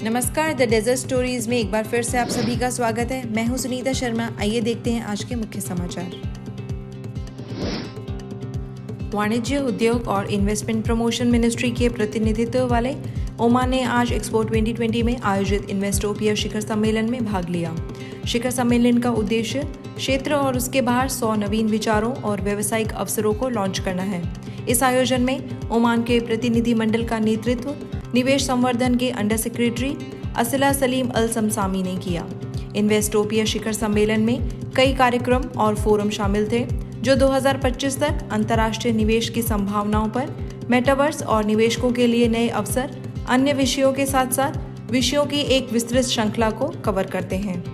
नमस्कार, the desert stories में एक बार फिर से आप सभी का स्वागत है। मैं हूं सुनीता शर्मा। आइए देखते हैं आज के मुख्य समाचार। वाणिज्य, उद्योग और इन्वेस्टमेंट प्रमोशन मिनिस्ट्री के प्रतिनिधित्व वाले ओमान ने आज एक्सपो 2020 में आयोजित इन्वेस्टोपिया शिखर सम्मेलन में भाग लिया। शिखर सम्मेलन का उद्देश्य क्षेत्र और उसके बाहर 100 नवीन विचारों और व्यावसायिक अवसरों को लॉन्च करना है। इस आयोजन में ओमान के प्रतिनिधि मंडल का नेतृत्व निवेश संवर्धन के अंडर सेक्रेटरी असिला सलीम अल समसामी ने किया। इन्वेस्टोपिया शिखर सम्मेलन में कई कार्यक्रम और फोरम शामिल थे जो 2025 तक अंतर्राष्ट्रीय निवेश की संभावनाओं पर, मेटावर्स और निवेशकों के लिए नए अवसर, अन्य विषयों के साथ साथ विषयों की एक विस्तृत श्रृंखला को कवर करते हैं।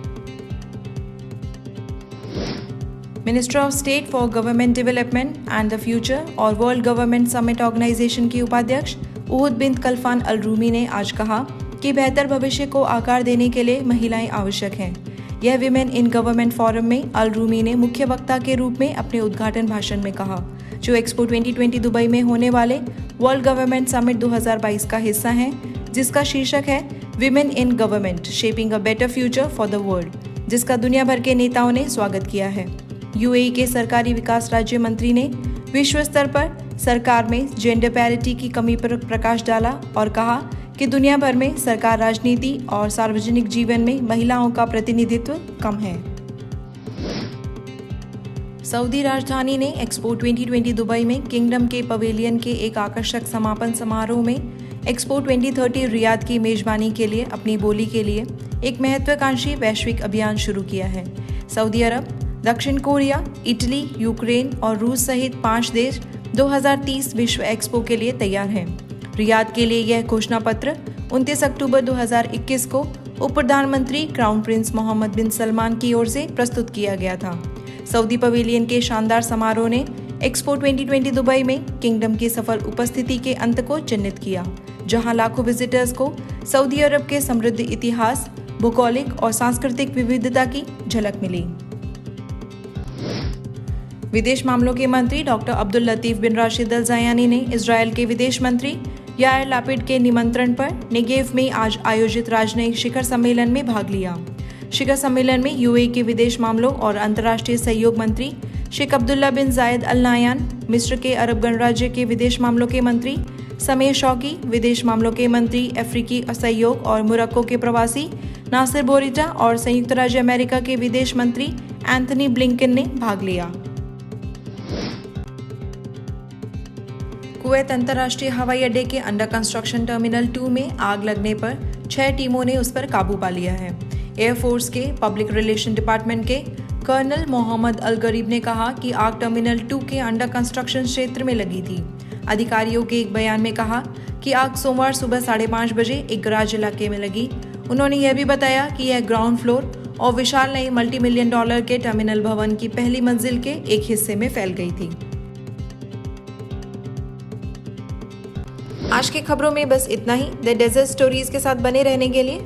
Minister of state for government development and the future और वर्ल्ड गवर्नमेंट समिट ऑर्गेनाइजेशन की उपाध्यक्ष उहुद बिन कल्फान अल रूमी ने आज कहा कि बेहतर भविष्य को आकार देने के लिए महिलाएं आवश्यक हैं। यह विमेन इन गवर्नमेंट फोरम में अल रूमी ने मुख्य वक्ता के रूप में अपने उद्घाटन भाषण में कहा, जो एक्सपो 2020 दुबई में होने वाले वर्ल्ड गवर्नमेंट समिट 2022 का हिस्सा है, जिसका शीर्षक है women in government shaping a better future for the world, जिसका दुनिया भर के नेताओं ने स्वागत किया है। यूएई के सरकारी विकास राज्य मंत्री ने विश्व स्तर पर सरकार में जेंडर पैरिटी की कमी पर प्रकाश डाला और कहा कि दुनिया भर में सरकार राजनीति और सार्वजनिक जीवन में महिलाओं का प्रतिनिधित्व कम है। सऊदी राजधानी ने एक्सपो 2020 दुबई में किंगडम के पवेलियन के एक आकर्षक समापन समारोह में एक्सपो 2030 रियाद की मेजबानी के लिए अपनी बोली के लिए एक महत्वाकांक्षी वैश्विक अभियान शुरू किया है। सऊदी अरब, दक्षिण कोरिया, इटली, यूक्रेन और रूस सहित 5 देश 2030 विश्व एक्सपो के लिए तैयार हैं। रियाद के लिए यह घोषणा पत्र 29 अक्टूबर 2021 को उप प्रधानमंत्री क्राउन प्रिंस मोहम्मद बिन सलमान की ओर से प्रस्तुत किया गया था। सऊदी पवेलियन के शानदार समारोह ने एक्सपो 2020 दुबई में किंगडम की सफल उपस्थिति के अंत को चिन्हित किया, जहां लाखों विजिटर्स को सऊदी अरब के समृद्ध इतिहास, भौगोलिक और सांस्कृतिक विविधता की झलक मिली। विदेश मामलों के मंत्री डॉक्टर अब्दुल लतीफ बिन राशिद अल ज़यानी ने इजरायल के विदेश मंत्री यायर लापिड के निमंत्रण पर नेगेव में आज आयोजित राजनयिक शिखर सम्मेलन में भाग लिया। शिखर सम्मेलन में यूएई के विदेश मामलों और अंतर्राष्ट्रीय सहयोग मंत्री शेख अब्दुल्ला बिन जायद अल नायान, मिस्र के अरब गणराज्य के विदेश मामलों के मंत्री समीर शौकी, विदेश मामलों के मंत्री अफ्रीकी सहयोग और मोरक्को के प्रवासी नासिर बोरिटा और संयुक्त राज्य अमेरिका के विदेश मंत्री एंथनी ब्लिंकन ने भाग लिया। कुवैत अंतर्राष्ट्रीय हवाई अड्डे के अंडर कंस्ट्रक्शन टर्मिनल 2 में आग लगने पर 6 टीमों ने उस पर काबू पा लिया है। एयरफोर्स के पब्लिक रिलेशन डिपार्टमेंट के कर्नल मोहम्मद अल गरीब ने कहा कि आग टर्मिनल 2 के अंडर कंस्ट्रक्शन क्षेत्र में लगी थी। अधिकारियों के एक बयान में कहा कि आग सोमवार सुबह 5:30 बजे एक गराज इलाके में लगी। उन्होंने यह भी बताया कि यह ग्राउंड फ्लोर और विशाल नए मल्टी-मिलियन डॉलर के टर्मिनल भवन की पहली मंजिल के एक हिस्से में फैल गई थी। आज की खबरों में बस इतना ही। द डेजर्ट स्टोरीज के साथ बने रहने के लिए